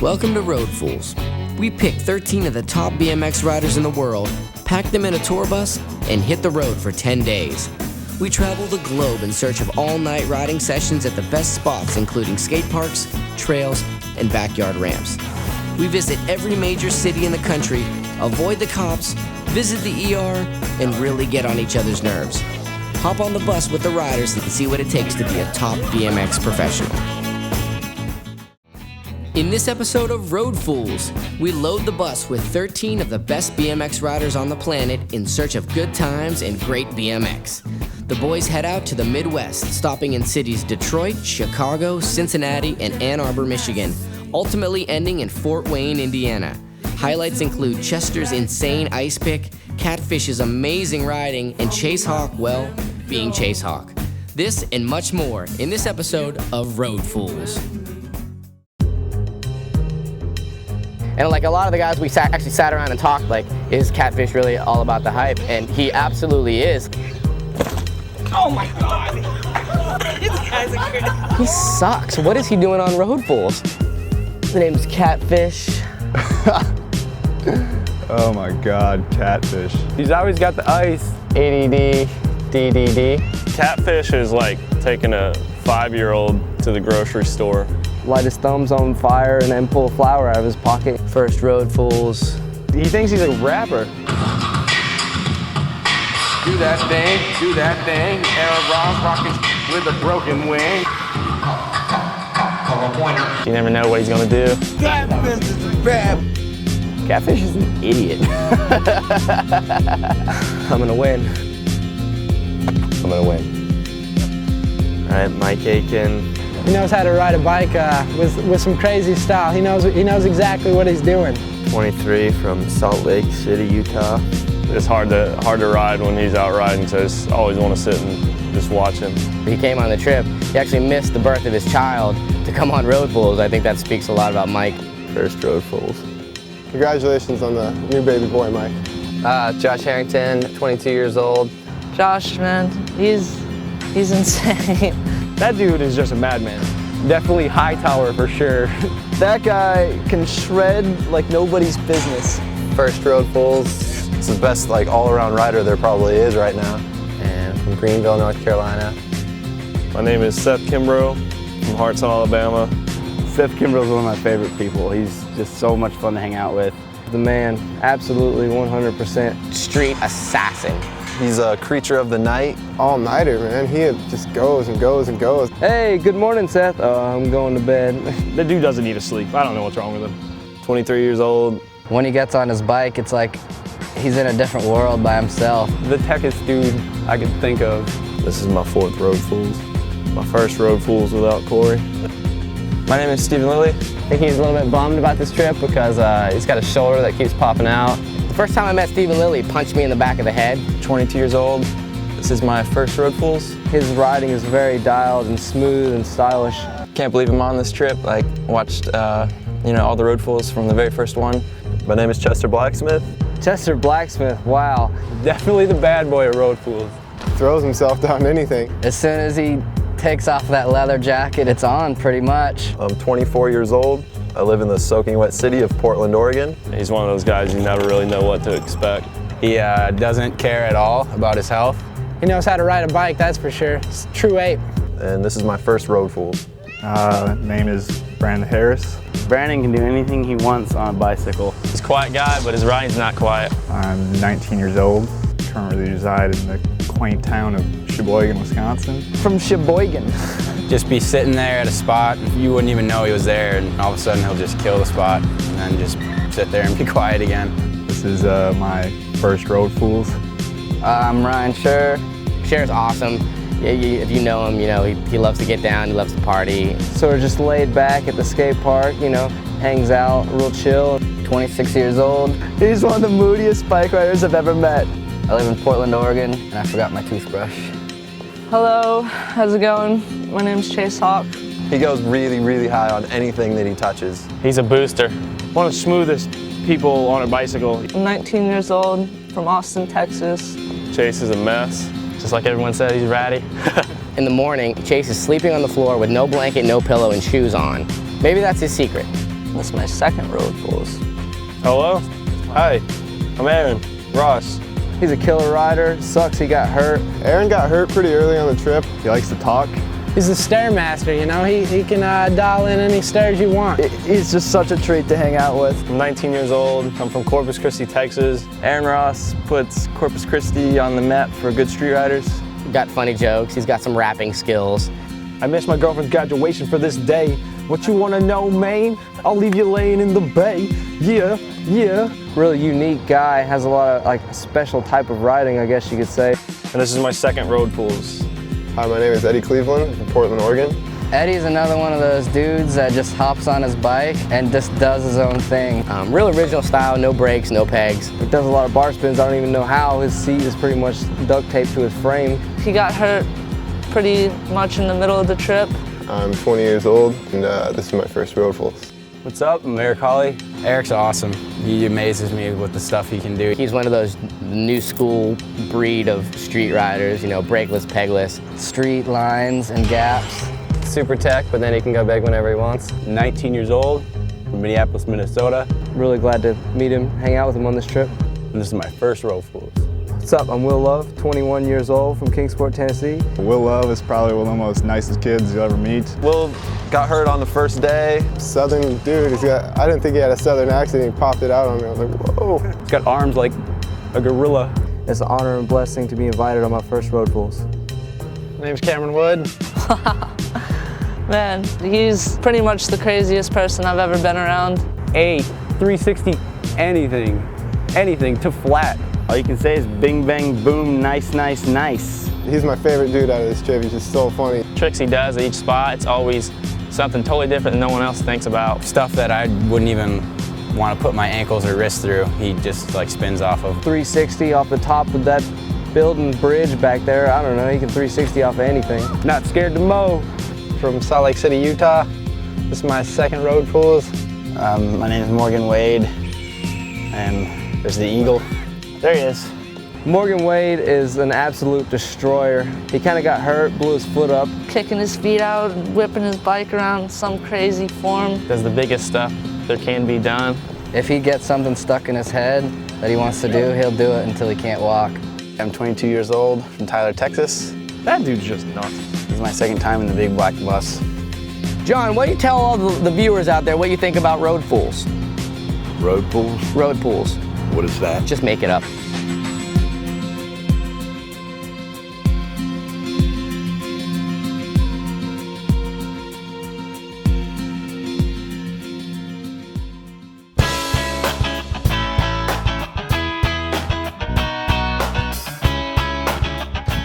Welcome to Road Fools. We picked 13 of the top BMX riders in the world, packed them in a tour bus, and hit the road for 10 days. We travel the globe in search of all-night riding sessions at the best spots, including skate parks, trails, and backyard ramps. We visit every major city in the country, avoid the cops, visit the ER, and really get on each other's nerves. Hop on the bus with the riders and see what it takes to be a top BMX professional. In this episode of Road Fools, we load the bus with 13 of the best BMX riders on the planet in search of good times and great BMX. The boys head out to the Midwest, stopping in cities Detroit, Chicago, Cincinnati, and Ann Arbor, Michigan, ultimately ending in Fort Wayne, Indiana. Highlights include Chester's insane ice pick, Catfish's amazing riding, and Chase Hawk, well, being Chase Hawk. This and much more in this episode of Road Fools. And like a lot of the guys we actually sat around and talked, like, is Catfish really all about the hype? And he absolutely is. Oh my God! This guy's a crazy. He sucks. What is he doing on Road Fools? His name's Catfish. Oh my God, Catfish. He's always got the ice. ADD, DDD. Catfish is like taking a 5-year-old to the grocery store. Light his thumbs on fire and then pull a flower out of his pocket. First Road Fools. He thinks he's a rapper. Do that thing, Aaron Ross rocking with a broken wing. You never know what he's gonna do. Catfish is a rap. Catfish is an idiot. I'm gonna win. I'm gonna win. All right, Mike Aiken. He knows how to ride a bike with some crazy style. He knows exactly what he's doing. 23 from Salt Lake City, Utah. It's hard to ride when he's out riding, so I just always want to sit and just watch him. He came on the trip. He actually missed the birth of his child to come on Road Fools. I think that speaks a lot about Mike. First Road Fools. Congratulations on the new baby boy, Mike. Josh Harrington, 22 years old. Josh, man, he's insane. That dude is just a madman. Definitely Hightower for sure. That guy can shred like nobody's business. First Road Fools. It's the best all-around rider there probably is right now. And from Greenville, North Carolina. My name is Seth Kimbrough from Hartselle, Alabama. Seth Kimbrough is one of my favorite people. He's just so much fun to hang out with. The man, absolutely 100% Street assassin. He's a creature of the night. All-nighter, man. He just goes and goes and goes. Hey, good morning, Seth. I'm going to bed. The dude doesn't need to sleep. I don't know what's wrong with him. 23 years old. When he gets on his bike, it's like he's in a different world by himself. The techest dude I could think of. This is my 4th Road Fools. My first Road Fools without Corey. My name is Stephen Lilly. I think he's a little bit bummed about this trip because he's got a shoulder that keeps popping out. The first time I met Stephen Lilly, he punched me in the back of the head. 22 years old. This is my first Road Fools. His riding is very dialed and smooth and stylish. Can't believe I'm on this trip. Watched all the Road Fools from the very first one. My name is Chester Blacksmith. Chester Blacksmith, wow. Definitely the bad boy of Road Fools. Throws himself down anything. As soon as he takes off that leather jacket, it's on pretty much. I'm 24 years old. I live in the soaking wet city of Portland, Oregon. He's one of those guys you never really know what to expect. He doesn't care at all about his health. He knows how to ride a bike, that's for sure. It's a true ape. And this is my first Road Fools. Name is Brandon Harris. Brandon can do anything he wants on a bicycle. He's a quiet guy, but his riding's not quiet. I'm 19 years old. Currently reside in the quaint town of Sheboygan, Wisconsin. From Sheboygan. Just be sitting there at a spot, you wouldn't even know he was there, and all of a sudden he'll just kill the spot and then just sit there and be quiet again. This is my first Road Fools. I'm Ryan Scher. Cher's awesome. If you know him, he loves to get down, he loves to party. Sort of just laid back at the skate park, hangs out, real chill. 26 years old. He's one of the moodiest bike riders I've ever met. I live in Portland, Oregon, and I forgot my toothbrush. Hello, how's it going? My name's Chase Hawk. He goes really, really high on anything that he touches. He's a booster. One of the smoothest people on a bicycle. I'm 19 years old, from Austin, Texas. Chase is a mess. Just like everyone said, he's ratty. In the morning, Chase is sleeping on the floor with no blanket, no pillow, and shoes on. Maybe that's his secret. This is my second Road Fools. Hello? Hi, I'm Aaron Ross. He's a killer rider. Sucks he got hurt. Aaron got hurt pretty early on the trip. He likes to talk. He's a stairmaster, you know. He can dial in any stairs you want. He's just such a treat to hang out with. I'm 19 years old. I'm from Corpus Christi, Texas. Aaron Ross puts Corpus Christi on the map for good street riders. Got funny jokes. He's got some rapping skills. I missed my girlfriend's graduation for this day. What you wanna know, man? I'll leave you laying in the bay. Yeah, yeah. Really unique guy. Has a lot of like a special type of riding, I guess you could say. And this is my second Road Fools. Hi, my name is Eddie Cleveland from Portland, Oregon. Eddie's another one of those dudes that just hops on his bike and just does his own thing. Real original style, no brakes, no pegs. He does a lot of bar spins. I don't even know how. His seat is pretty much duct taped to his frame. He got hurt pretty much in the middle of the trip. I'm 20 years old, and this is my first Road Fools. What's up? I'm Eric Hawley. Eric's awesome. He amazes me with the stuff he can do. He's one of those new school breed of street riders, you know, brakeless, pegless. Street lines and gaps. Super tech, but then he can go big whenever he wants. 19 years old, from Minneapolis, Minnesota. Really glad to meet him, hang out with him on this trip. And this is my first Road Fools. What's up? I'm Will Love, 21 years old from Kingsport, Tennessee. Will Love is probably one of the most nicest kids you'll ever meet. Will got hurt on the first day. Southern dude. I didn't think he had a Southern accent. He popped it out on me. I was like, whoa. He's got arms like a gorilla. It's an honor and blessing to be invited on my first Road Fools. My name's Cameron Wood. Man, he's pretty much the craziest person I've ever been around. 360 anything to flat. All you can say is bing, bang, boom, nice, nice, nice. He's my favorite dude out of this trip. He's just so funny. Tricks he does at each spot, it's always something totally different that no one else thinks about. Stuff that I wouldn't even want to put my ankles or wrists through, he just like spins off of. 360 off the top of that building bridge back there. I don't know, he can 360 off of anything. Not scared to mow. From Salt Lake City, Utah. This is my second Road Fools. My name is Morgan Wade, and there's the Eagle. There he is. Morgan Wade is an absolute destroyer. He kind of got hurt, blew his foot up. Kicking his feet out, whipping his bike around some crazy form. Does the biggest stuff there can be done. If he gets something stuck in his head that he wants to do, he'll do it until he can't walk. I'm 22 years old from Tyler, Texas. That dude's just nuts. This is my second time in the big black bus. John, why don't you tell all the viewers out there what you think about Road Fools? Road Fools? Road Fools. What is that? Just make it up.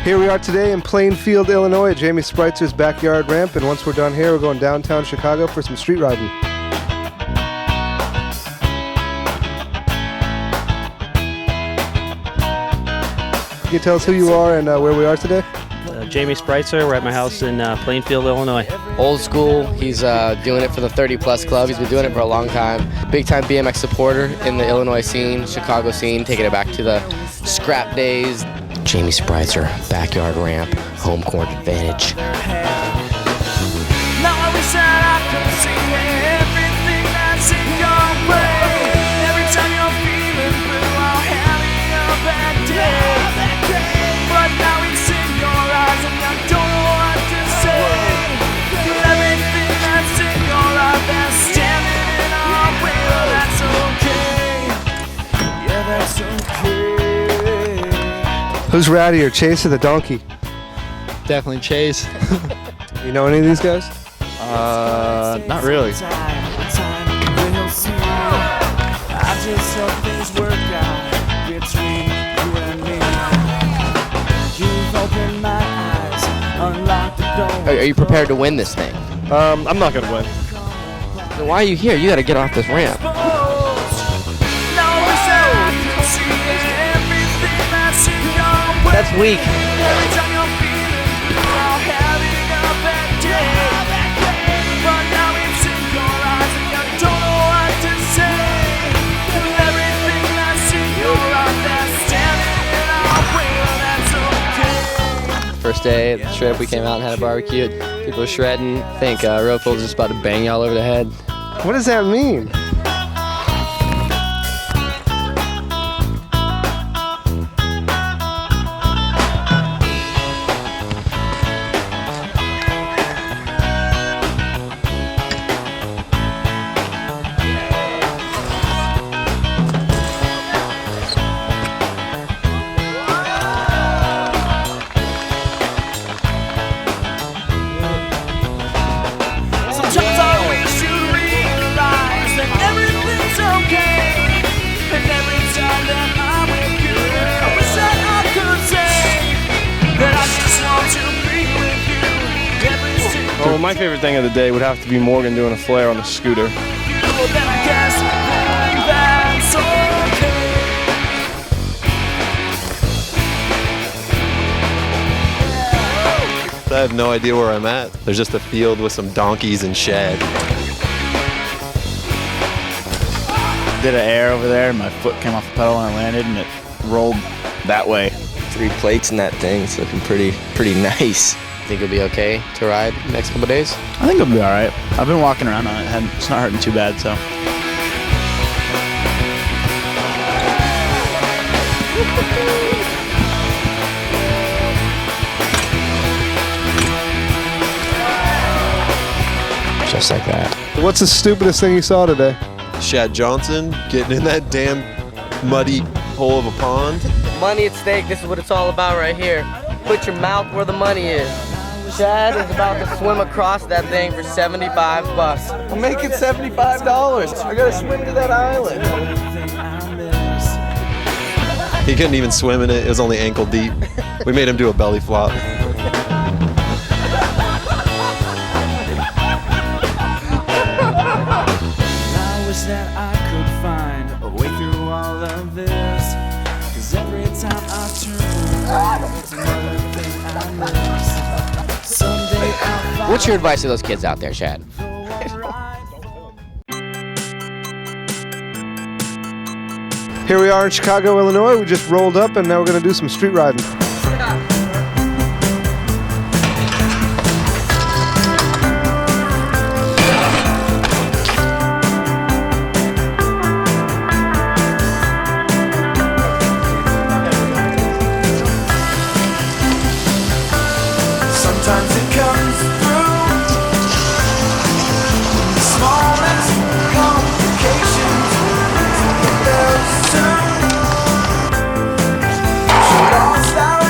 Here we are today in Plainfield, Illinois at Jamie Spritzer's backyard ramp, and once we're done here, we're going downtown Chicago for some street riding. Can you tell us who you are and where we are today? Jamie Spritzer. We're at my house in Plainfield, Illinois. Old school. He's doing it for the 30 Plus Club. He's been doing it for a long time. Big time BMX supporter in the Illinois scene, Chicago scene, taking it back to the scrap days. Jamie Spritzer, backyard ramp, home court advantage. Now I wish that I could see everything that's in your way. Every time you're feeling blue, I'll have a bad day. But now it's in your eyes and I don't know what to say. Everything that's in your eyes that's standing in our way, well, that's okay. Yeah, that's okay. Who's rattier, Chase or the donkey? Definitely Chase. You know any of these guys? Not really. I just hope things work out between you and me. You've opened my eyes, unlocked the door. Are you prepared to win this thing? I'm not gonna win. Then why are you here? You gotta get off this ramp. That's weak. First day of the trip, we came out and had a barbecue. People were shredding. I think Road Fools just about to bang you all over the head. What does that mean? Sometimes I wish you realize that everything's okay. And every time that I'm with you, I wish that I could say that I just want to be with you every single Oh, my favorite thing of the day would have to be Morgan doing a flare on the scooter. well, then I guess that's okay. I have no idea where I'm at. There's just a field with some donkeys and shed. Did an air over there, and my foot came off the pedal and I landed, and it rolled that way. 3 plates in that thing. It's looking pretty nice. Think it'll be okay to ride the next couple days? I think it'll be all right. I've been walking around on it. It's not hurting too bad, so. Just like that. What's the stupidest thing you saw today? Shad Johnson getting in that damn muddy hole of a pond. Money at stake, this is what it's all about right here. Put your mouth where the money is. Shad is about to swim across that thing for 75 bucks. I'm making $75. I gotta swim to that island. He couldn't even swim in it. It was only ankle deep. We made him do a belly flop. I wish that I could find a way through all of this. 'Cause every time I turn around, it's another thing I miss. Someday I'll find What's your advice to those kids out there, Shad? Here we are in Chicago, Illinois. We just rolled up and now we're gonna do some street riding. Sometimes it comes through the smallest complications. Get there soon. Should all start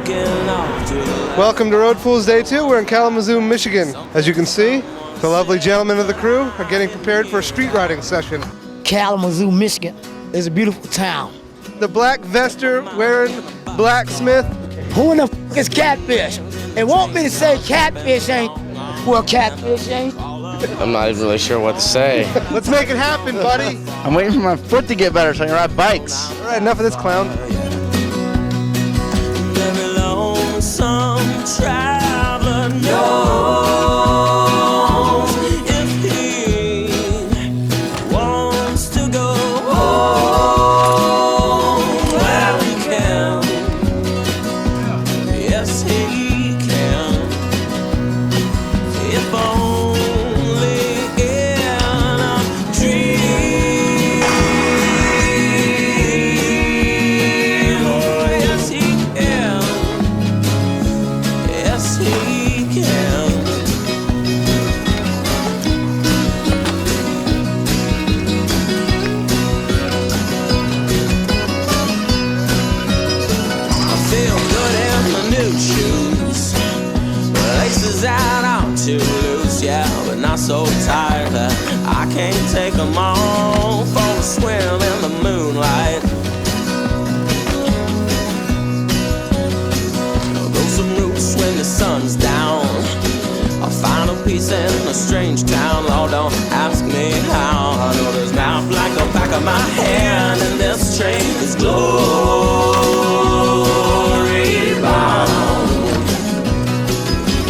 Welcome to Road Fools Day 2. We're in Kalamazoo, Michigan. As you can see, the lovely gentlemen of the crew are getting prepared for a street riding session. Kalamazoo, Michigan is a beautiful town. The black vester wearing blacksmith. Who in the f is Catfish? They want me to say Catfish ain't. Well, Catfish ain't. I'm not even really sure what to say. Let's make it happen, buddy. I'm waiting for my foot to get better so I can ride bikes. All right, enough of this clown. Every lonesome traveler knows if he wants to go home, well he can. Yes he can. If only in a dream. Oh yes he can. Yes he can. I feel good in my new shoes. Laces out, I'm too loose, yeah, but not so tight that I can't take them off for a swim in the moonlight. Go some roots when the sun's down. I'll find a peace in a strange town. Lord, don't ask me how. I know there's mouth like the back of my hand, and this train is glory bound.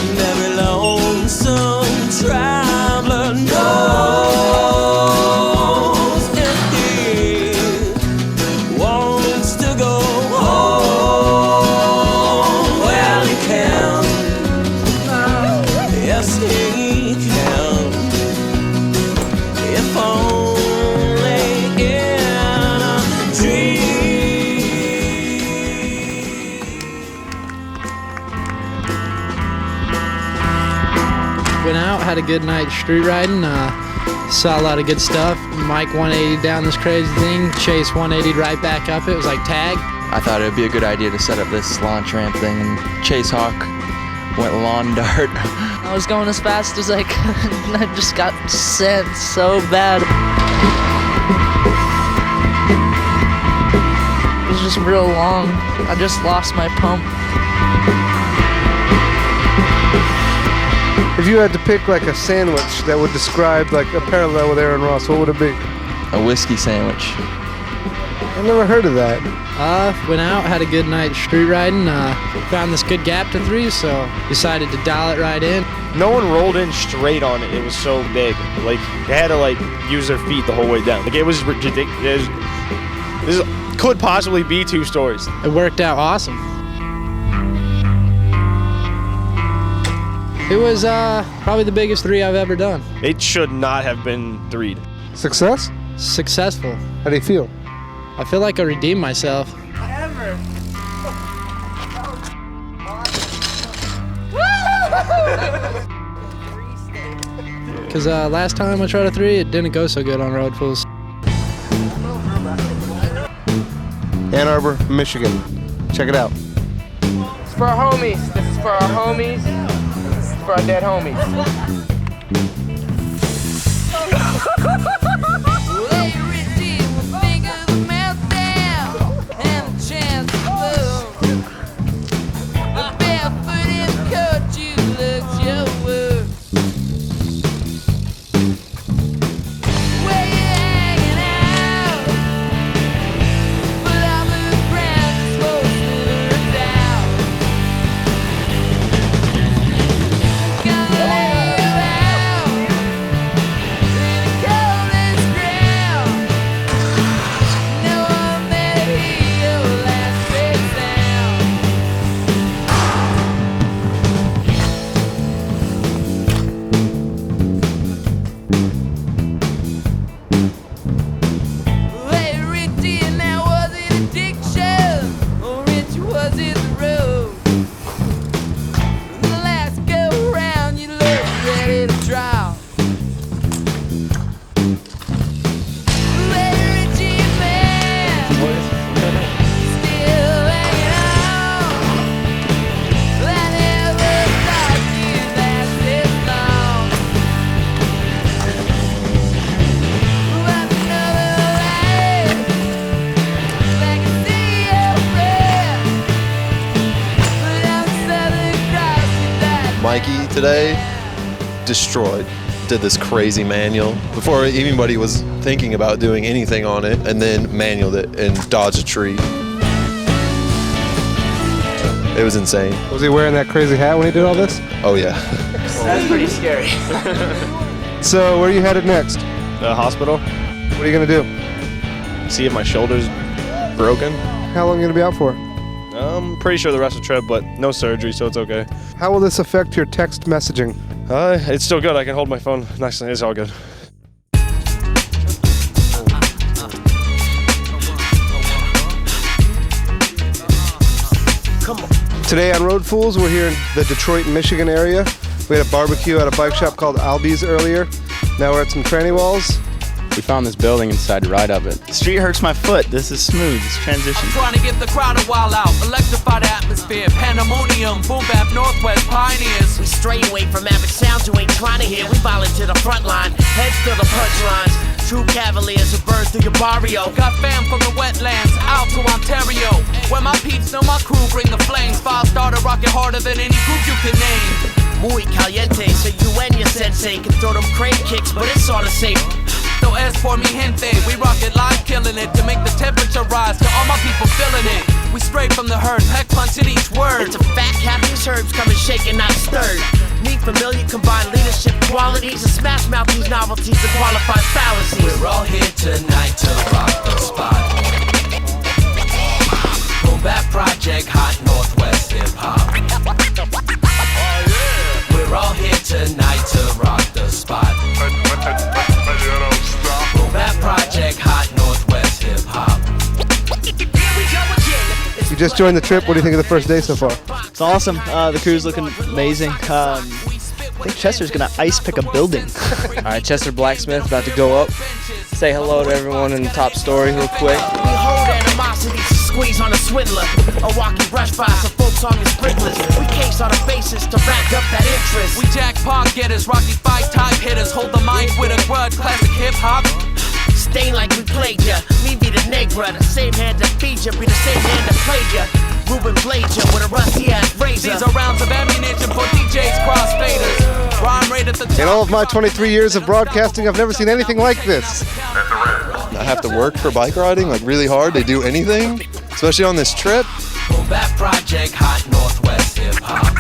And every lonesome traveler knows if he wants to go home, well he can. Yes he can. If only in a Went out, had a good night street riding, saw a lot of good stuff. Mike 180 down this crazy thing, Chase 180 right back up it. It was like tag. I thought it would be a good idea to set up this launch ramp thing, and Chase Hawk went lawn dart. I was going as fast as I could, and I just got sent so bad. It was just real long. I just lost my pump. If you had to pick like a sandwich that would describe like a parallel with Aaron Ross, what would it be? A whiskey sandwich. I've never heard of that. Went out, had a good night street riding, found this good gap to 3, so decided to dial it right in. No one rolled in straight on it. It was so big. Like, they had to, like, use their feet the whole way down. Like, it was ridiculous. This could possibly be 2 stories. It worked out awesome. It was probably the biggest 3 I've ever done. It should not have been 3'd. Success? Successful. How do you feel? I feel like I redeemed myself. Because last time I tried a 3, it didn't go so good on Road Fools. Ann Arbor, Michigan. Check it out. It's for our homies. This is for our homies. This is for our dead homies. Mikey today, destroyed. Did this crazy manual before anybody was thinking about doing anything on it, and then manualed it and dodged a tree. It was insane. Was he wearing that crazy hat when he did all this? Oh yeah. That's pretty scary. So where are you headed next? The hospital. What are you gonna do? See if my shoulder's broken. How long are you gonna be out for? I'm pretty sure the rest of the trip, but no surgery, so it's okay. How will this affect your text messaging? It's still good. I can hold my phone nice and it's all good. Today on Road Fools, we're here in the Detroit, Michigan area. We had a barbecue at a bike shop called Albies earlier. Now we're at some tranny walls. We found this building and decided to ride up it. The street hurts my foot. This is smooth. It's transition. I'm trying to get the crowd a while out. Electrify the atmosphere. Pandemonium. Boom bap Northwest pioneers. We stray away from average sounds you ain't trying to hear. We volunteer the front line. Heads to the punchlines. True cavaliers who burn through your barrio. Got fam from the wetlands out to Ontario. Where my peeps know my crew bring the flames. Five starter rocking harder than any group you can name. Muy caliente, so you and your sensei can throw them crane kicks, but it's all the same. So es por mi gente, we rock it live, killing it to make the temperature rise. To all my people feeling it, we straight from the herd, peck punching each word. It's a fact, half these herbs coming shaken, not stirred. Need familiar combined leadership qualities and smash mouth these novelties and qualified fallacies. We're all here tonight to rock the spot. Boom bap project, hot Northwest hip hop. We're all here tonight to rock the spot. Boom bap project, hot Northwest hip hop. You just joined the trip. What do you think of the first day so far? It's awesome. The crew's looking amazing. I think Chester's gonna ice pick a building. All right, Chester Blacksmith about to go up. Say hello to everyone in the top story real quick. We hold animosity to squeeze on a swindler. A walking brush by some folks on your sprinklers. We case on a basis to rack up that interest. We jack pong getters, rocky fight type hitters. Hold the mic with a grudge, classic hip hop. Stain like we played ya. Me be the negra, the same hand that feed ya, be the same hand that played ya. Ruben blade ya with a rusty ass razor. These are rounds of ammunition for DJs, crossfaders. Rhyme rate at the top. In all of my 23 years of broadcasting, I've never seen anything like this. I have to work for bike riding like really hard to do anything, especially on this trip. Boom bap project, hot Northwest hip hop.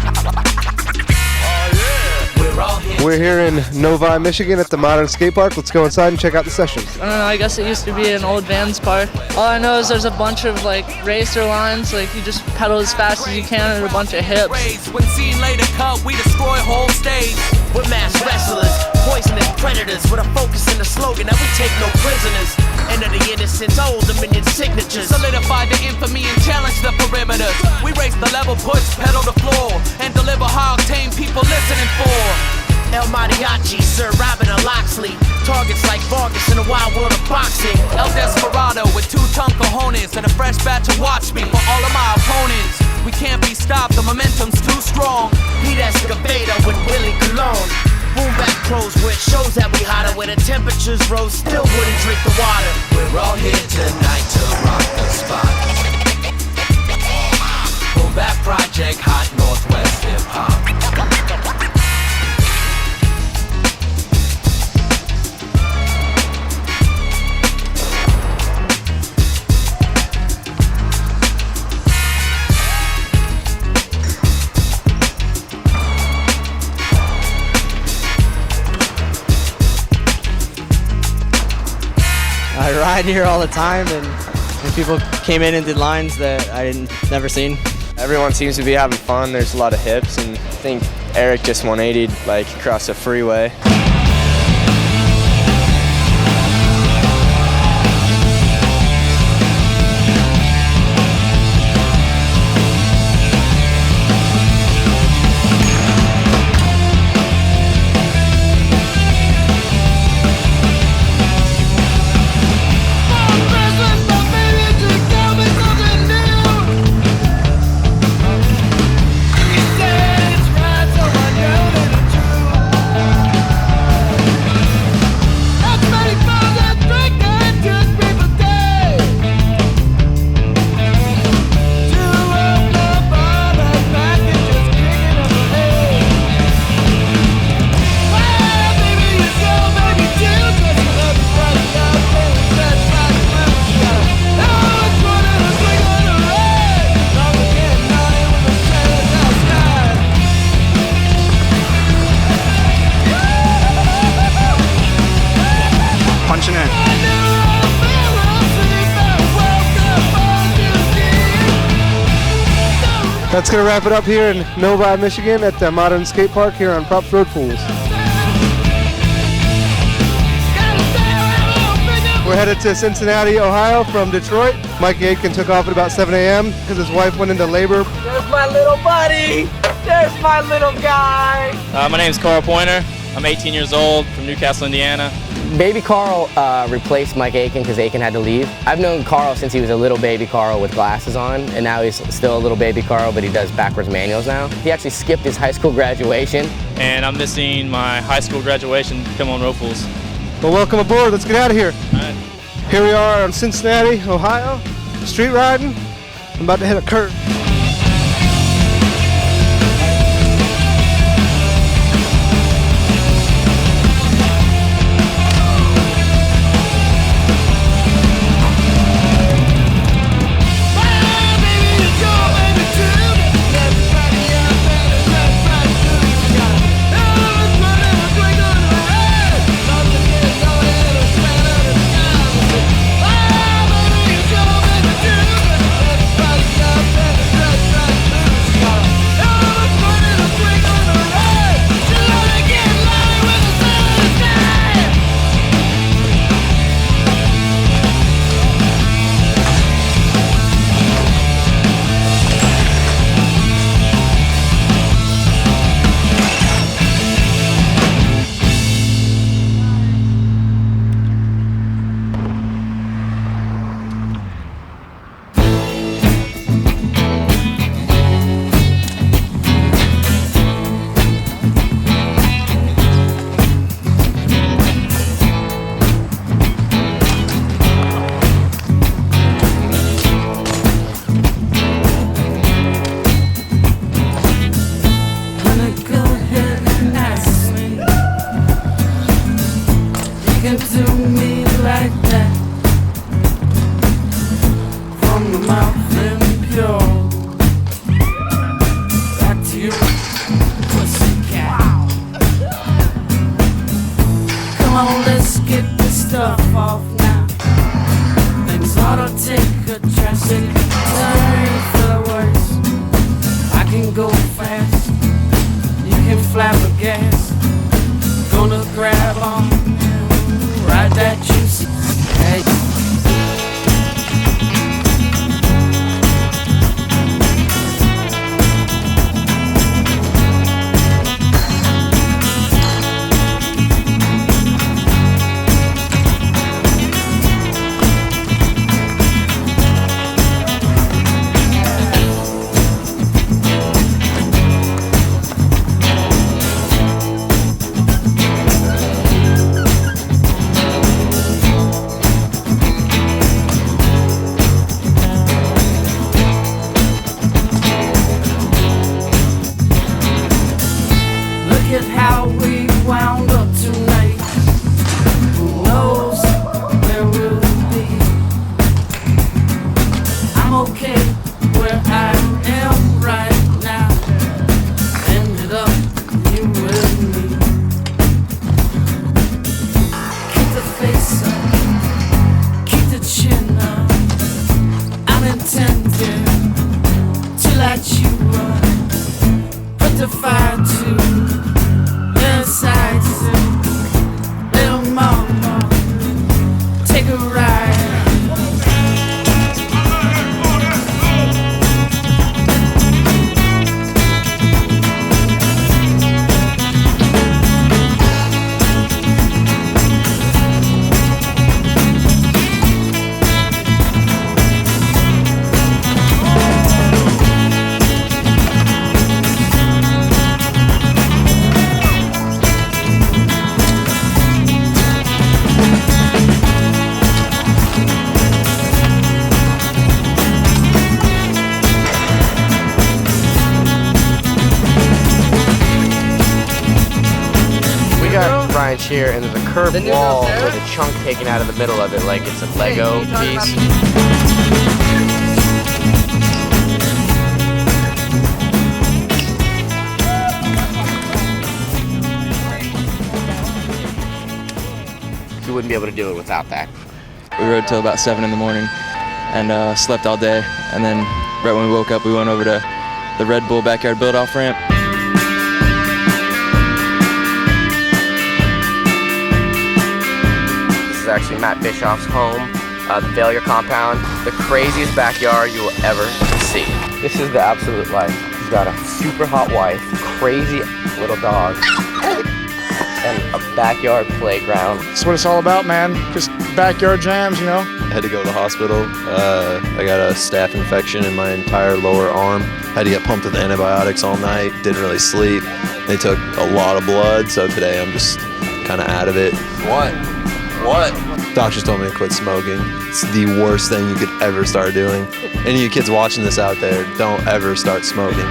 We're here in Novi, Michigan at the Modern Skate Park. Let's go inside and check out the sessions. I don't know, I guess it used to be an old Vans park. All I know is there's a bunch of like racer lines, like you just pedal as fast as you can and a bunch of hips. When seen later cut, we destroy whole stage. We're mass wrestlers, poisonous predators with a focus and a slogan that we take no prisoners. End of the innocence, old Dominion signatures. Solidify the infamy and challenge the perimeters. We race the level, push pedal to floor, and deliver high octane people listening for. El Mariachi, Sir Robin and Loxley. Targets like Vargas in the wild world of boxing. El Desperado with 2-ton cojones and a fresh batch of watch me for all of my opponents. We can't be stopped, the momentum's too strong. Pete Escobedo with Willie Colon. Boom back pros where it shows that we hotter. Where the temperatures rose, still wouldn't drink the water. We're all here tonight to rock the spot. Boom back project, hot Northwest hip hop. I ride here all the time, and people came in and did lines that I never seen. Everyone seems to be having fun. There's a lot of hips, and I think Eric just 180'd like across the freeway. That's going to wrap it up here in Novi, Michigan at the Modern Skate Park here on Props Road Fools. We're headed to Cincinnati, Ohio from Detroit. Mike Aitken took off at about 7 a.m. because his wife went into labor. There's my little buddy. There's my little guy. My name's Carl Pointer. I'm 18 years old from Newcastle, Indiana. Baby Carl replaced Mike Aitken because Aitken had to leave. I've known Carl since he was a little baby Carl with glasses on, and now he's still a little baby Carl, but he does backwards manuals now. He actually skipped his high school graduation. And I'm missing my high school graduation to come on Road Fools. Well, welcome aboard. Let's get out of here. All right. Here we are in Cincinnati, Ohio, street riding. I'm about to hit a curve. Here, and there's a curved wall with a chunk taken out of the middle of it like it's a Lego piece. You wouldn't be able to do it without that. We rode till about 7 in the morning and slept all day, and then right when we woke up we went over to the Red Bull backyard build-off ramp. This is actually Matt Bischoff's home, the Failure Compound, the craziest backyard you will ever see. This is the absolute life. He's got a super hot wife, crazy little dog, and a backyard playground. That's what it's all about, man. Just backyard jams, you know? I had to go to the hospital. I got a staph infection in my entire lower arm. Had to get pumped with antibiotics all night. Didn't really sleep. They took a lot of blood, so today I'm just kind of out of it. What? Doctors told me to quit smoking. It's the worst thing you could ever start doing. Any of you kids watching this out there, don't ever start smoking.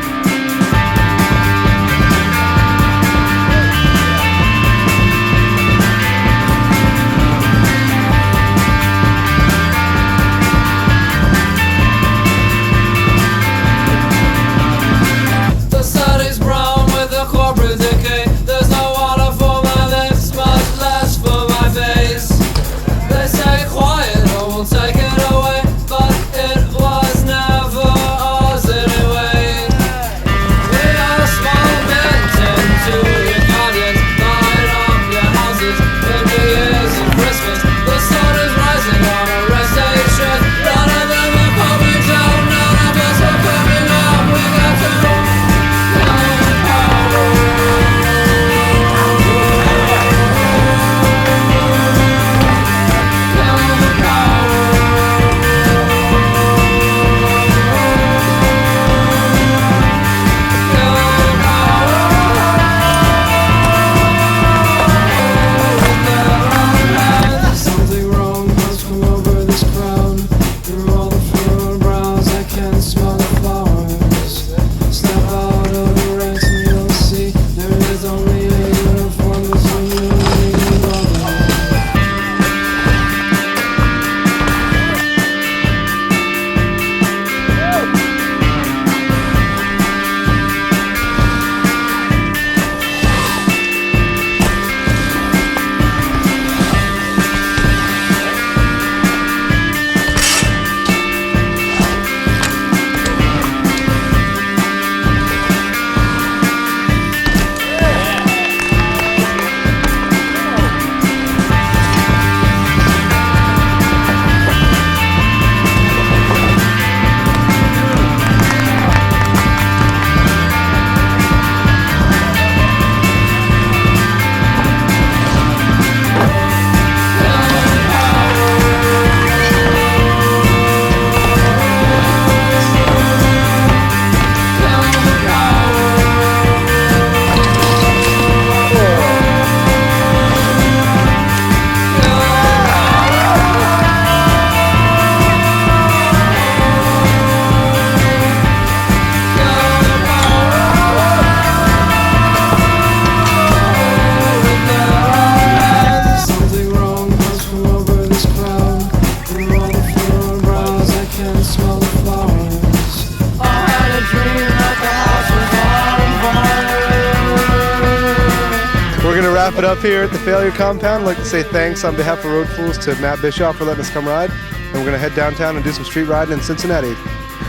Wrap it up here at the Failure Compound. I'd like to say thanks on behalf of Road Fools to Matt Bischoff for letting us come ride. And we're going to head downtown and do some street riding in Cincinnati.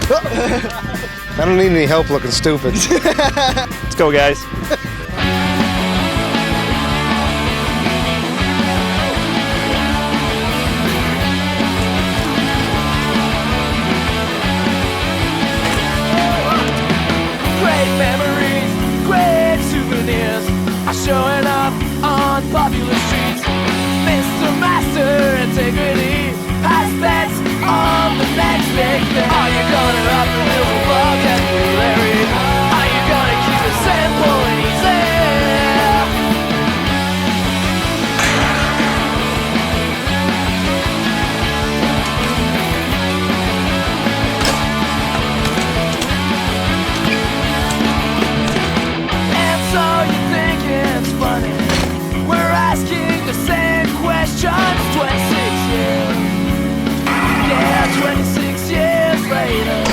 I don't need any help looking stupid. Let's go, guys. Great memories, great souvenirs are showing up on popular streets. Mr. Master Integrity has bets on the next big thing. Are you gonna up the little vocabulary? Are you gonna keep it simple and easy? And so you think it's funny we're asking the same questions 26 years. Yeah, 26 years later.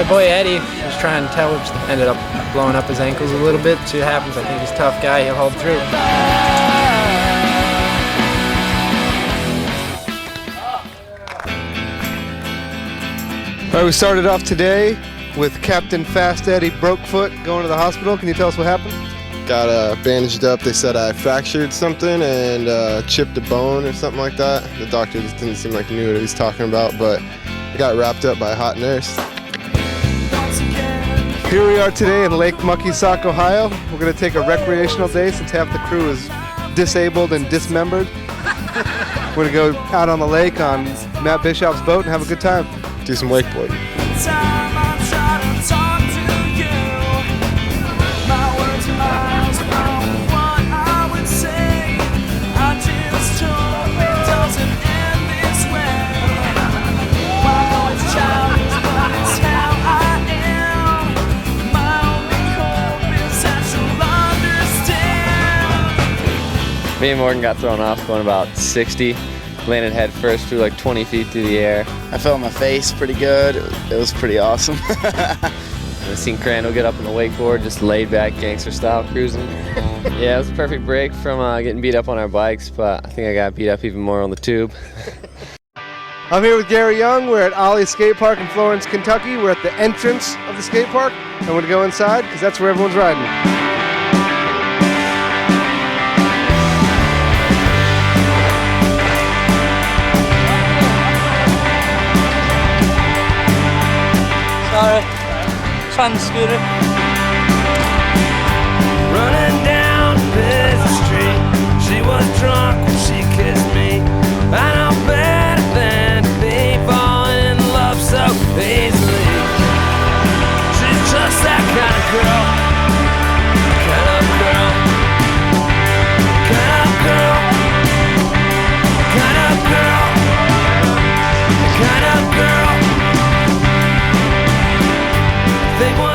My boy Eddie was trying to tell, which ended up blowing up his ankles a little bit. See what happens. I think he's a tough guy. He'll hold through. All right, we started off today with Captain Fast Eddie Brokefoot going to the hospital. Can you tell us what happened? Got bandaged up. They said I fractured something and chipped a bone or something like that. The doctor just didn't seem like he knew what he was talking about, but I got wrapped up by a hot nurse. Here we are today in Lake Muckysock, Ohio. We're going to take a recreational day since half the crew is disabled and dismembered. We're going to go out on the lake on Matt Bischoff's boat and have a good time. Do some wakeboarding. Me and Morgan got thrown off going about 60, landed head first, flew like 20 feet through the air. I felt my face pretty good. It was pretty awesome. I seen Crandall get up on the wakeboard, just laid back gangster style cruising. Yeah, it was a perfect break from getting beat up on our bikes, but I think I got beat up even more on the tube. I'm here with Gary Young. We're at Ollie Skate Park in Florence, Kentucky. We're at the entrance of the skate park. I'm going to go inside because that's where everyone's riding. Sorry, trying the scooter. Running down busy street, she was drunk when she kissed me. I know better than to be falling in love so easily. She's just that kind of girl, kind of girl, kind of girl, kind of girl, kind of girl.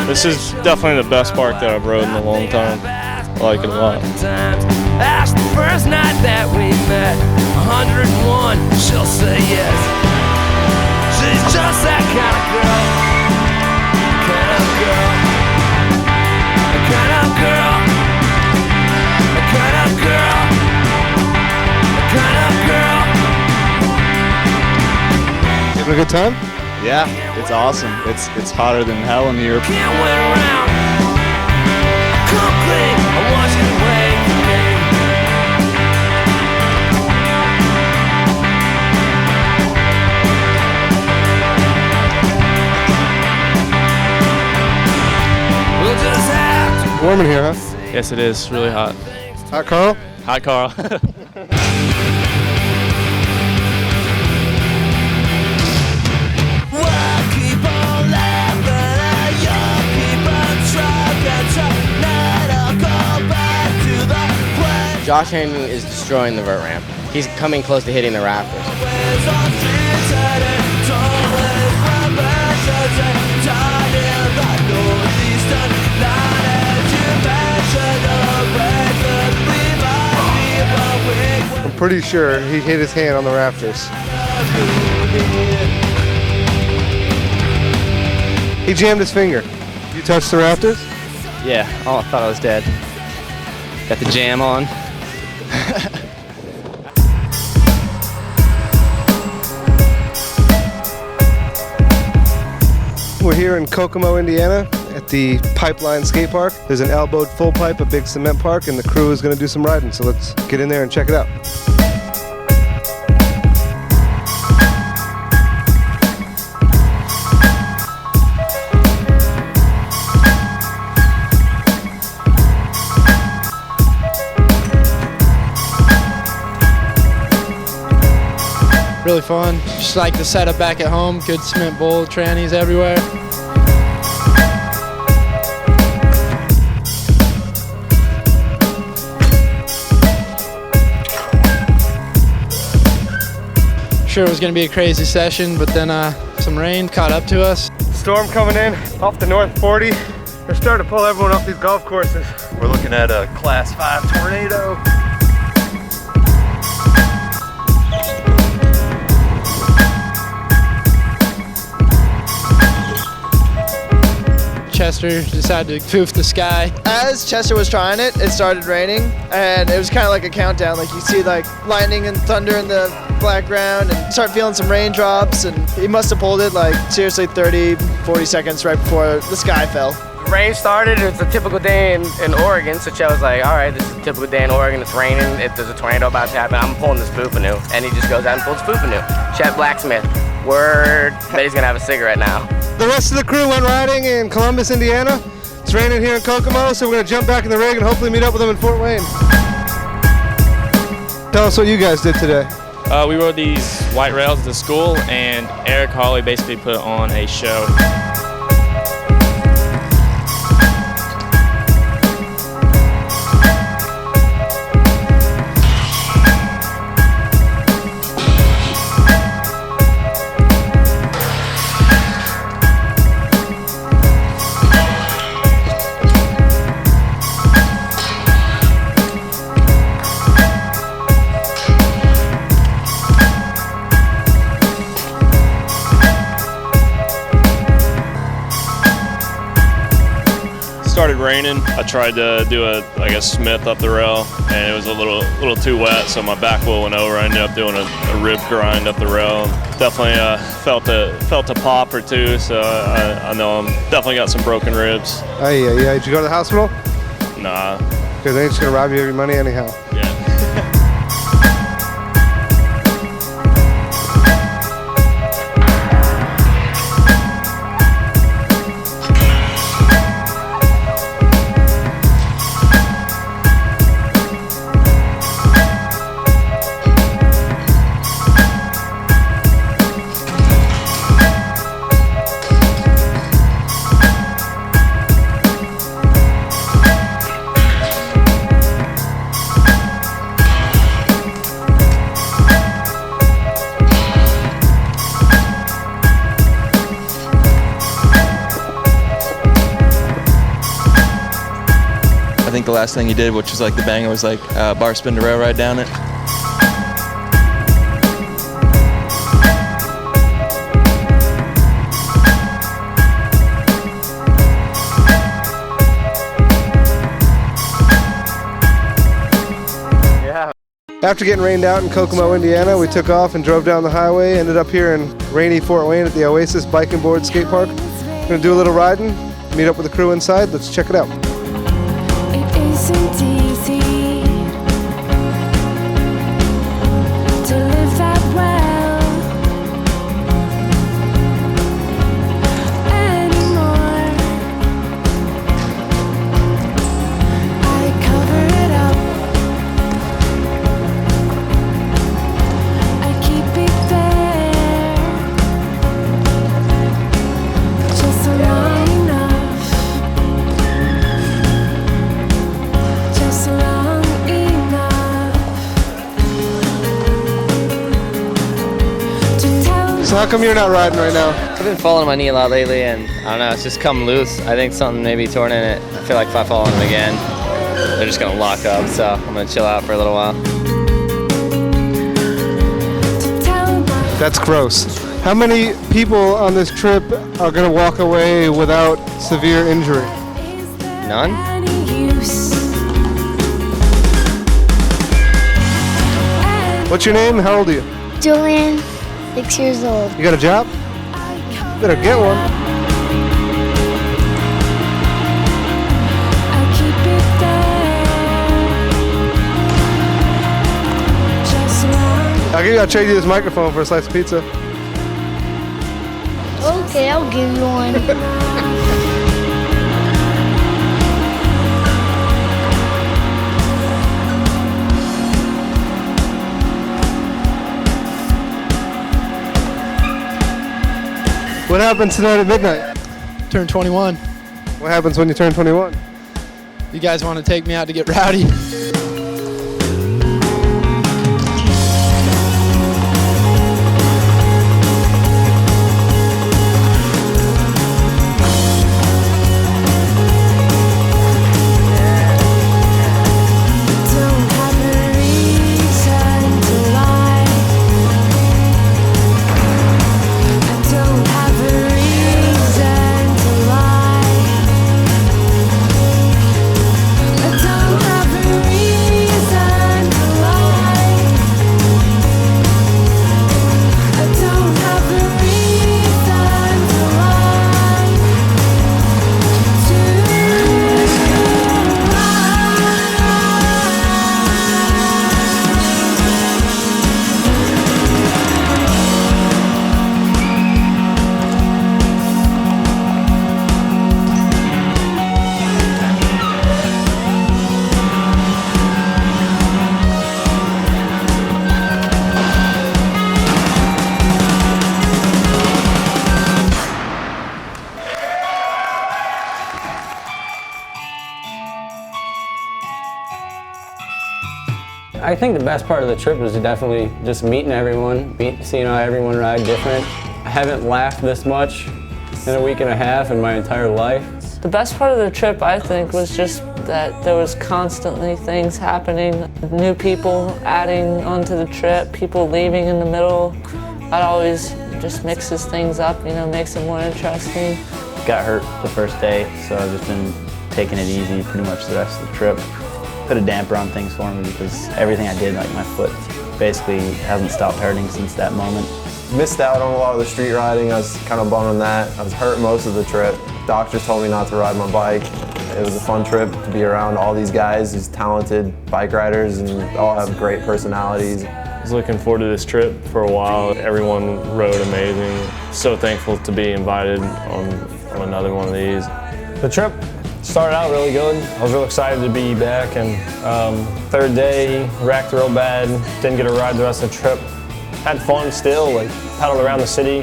This is definitely the best park that I've rode in a long time. I like it a lot. Asked the first night that we met, 101, she'll say yes. She's just that kind of girl, kind of girl, kind of girl, kind of girl, kind of girl. You having a good time? Yeah, it's awesome. It's hotter than hell in here. Can't wait around. Come clean, I want you to wait for me. We'll just have to. Warm in here, huh? Yes, it is. Really hot. Hot, Carl? Hot, Carl. Josh Henry is destroying the vert ramp. He's coming close to hitting the rafters. I'm pretty sure he hit his hand on the rafters. He jammed his finger. You touched the rafters? Yeah, oh, I thought I was dead. Got the jam on. We're here in Kokomo, Indiana at the Pipeline Skate Park. There's an elbowed full pipe, a big cement park, and the crew is going to do some riding. So let's get in there and check it out. Really fun. Just like the setup back at home. Good cement bowl, trannies everywhere. Sure it was going to be a crazy session, but then some rain caught up to us. Storm coming in off the North 40. They're starting to pull everyone off these golf courses. We're looking at a Class 5 tornado. Chester decided to poof the sky. As Chester was trying it, it started raining, and it was kind of like a countdown. Like you see like lightning and thunder in the background, and start feeling some raindrops, and he must have pulled it like seriously 30, 40 seconds right before the sky fell. Rain started. It's a typical day in Oregon, so Chet was like, all right, this is a typical day in Oregon. It's raining. There's a tornado about to happen. I'm pulling this Fufanu. And he just goes out and pulls Fufanu. Chet Blacksmith. Word. Bet he's going to have a cigarette now. The rest of the crew went riding in Columbus, Indiana. It's raining here in Kokomo, so we're going to jump back in the rig and hopefully meet up with them in Fort Wayne. Tell us what you guys did today. We rode these white rails at the school, and Eric Hawley basically put on a show. Started raining. I tried to do a Smith up the rail, and it was a little too wet, so my back wheel went over. I ended up doing a rib grind up the rail. Definitely felt a pop or two, so I know I'm definitely got some broken ribs. Oh yeah. Did you go to the hospital? Nah. Because they're just gonna rob you of your money anyhow. Yeah. I think the last thing he did, which was like the banger, was like bar spin to rail ride down it. Yeah. After getting rained out in Kokomo, Indiana, we took off and drove down the highway, ended up here in rainy Fort Wayne at the Oasis Bike and Board Skate Park. We're gonna do a little riding, meet up with the crew inside. Let's check it out. Isn't easy to live that well anymore. I cover it up, I keep it there, just long enough. Just long enough to tell. So how come you're not riding right now? I've been falling on my knee a lot lately, and I don't know, it's just come loose. I think something may be torn in it. I feel like if I fall on them again, they're just gonna lock up, so I'm gonna chill out for a little while. That's gross. How many people on this trip are gonna walk away without severe injury? None? What's your name? How old are you? Julian, 6 years old. You got a job? Better get one. I'll trade you this microphone for a slice of pizza. Okay, I'll give you one. What happens tonight at midnight? Turn 21. What happens when you turn 21? You guys want to take me out to get rowdy? I think the best part of the trip was definitely just meeting everyone, seeing how everyone ride different. I haven't laughed this much in a week and a half in my entire life. The best part of the trip, I think, was just that there was constantly things happening, new people adding onto the trip, people leaving in the middle. That always just mixes things up, you know, makes it more interesting. Got hurt the first day, so I've just been taking it easy pretty much the rest of the trip. Put a damper on things for me because everything I did, like my foot, basically hasn't stopped hurting since that moment. Missed out on a lot of the street riding. I was kind of bummed on that. I was hurt most of the trip. Doctors told me not to ride my bike. It was a fun trip to be around all these guys, these talented bike riders, and all have great personalities. I was looking forward to this trip for a while. Everyone rode amazing. So thankful to be invited on another one of these. The trip started out really good. I was real excited to be back, and third day, wrecked real bad. Didn't get to ride the rest of the trip. Had fun still, like paddled around the city,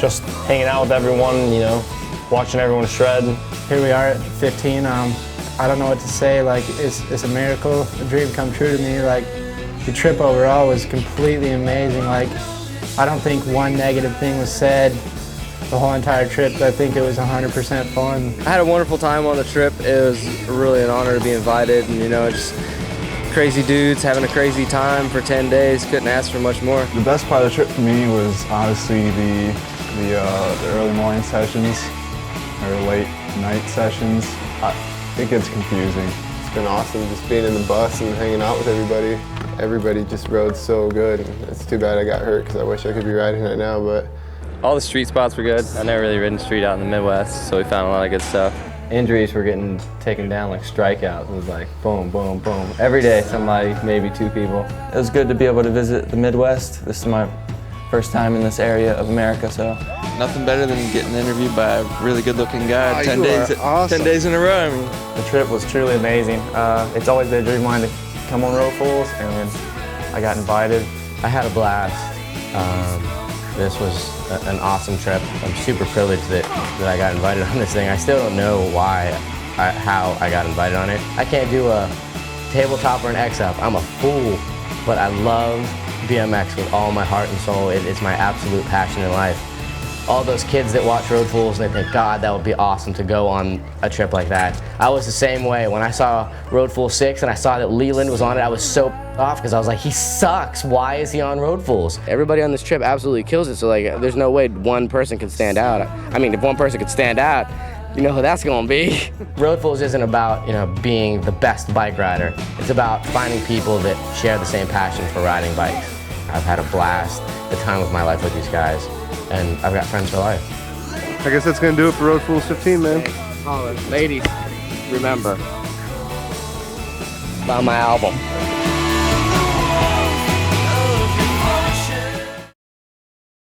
just hanging out with everyone, you know, watching everyone shred. Here we are at 15. I don't know what to say. Like it's a miracle, a dream come true to me. Like the trip overall was completely amazing. Like I don't think one negative thing was said the whole entire trip. I think it was 100% fun. I had a wonderful time on the trip. It was really an honor to be invited, and you know, just crazy dudes having a crazy time for 10 days. Couldn't ask for much more. The best part of the trip for me was honestly the early morning sessions or late night sessions. It gets confusing. It's been awesome just being in the bus and hanging out with everybody. Everybody just rode so good. It's too bad I got hurt because I wish I could be riding right now, but All the street spots were good. I never really ridden street out in the Midwest, so we found a lot of good stuff. Injuries were getting taken down like strikeouts. It was like boom, boom, boom. Every day somebody, maybe two people. It was good to be able to visit the Midwest. This is my first time in this area of America, so. Nothing better than getting interviewed by a really good-looking guy 10 days in a row. I mean. The trip was truly amazing. It's always been a dream of mine to come on Road Fools, and I got invited. I had a blast. This was an awesome trip. I'm super privileged that I got invited on this thing. I still don't know how I got invited on it. I can't do a tabletop or an X-Up. I'm a fool, but I love BMX with all my heart and soul. It is my absolute passion in life. All those kids that watch Road Fools and they think, God, that would be awesome to go on a trip like that. I was the same way. When I saw Road Fools 6 and I saw that Leland was on it, I was so off because I was like, he sucks. Why is he on Road Fools? Everybody on this trip absolutely kills it, so like, there's no way one person can stand out. I mean, if one person could stand out, you know who that's gonna be. Road Fools isn't about, being the best bike rider. It's about finding people that share the same passion for riding bikes. I've had a blast, the time of my life with these guys, and I've got friends for life. I guess that's gonna do it for Road Fools 15, man. Oh, ladies, remember about my album.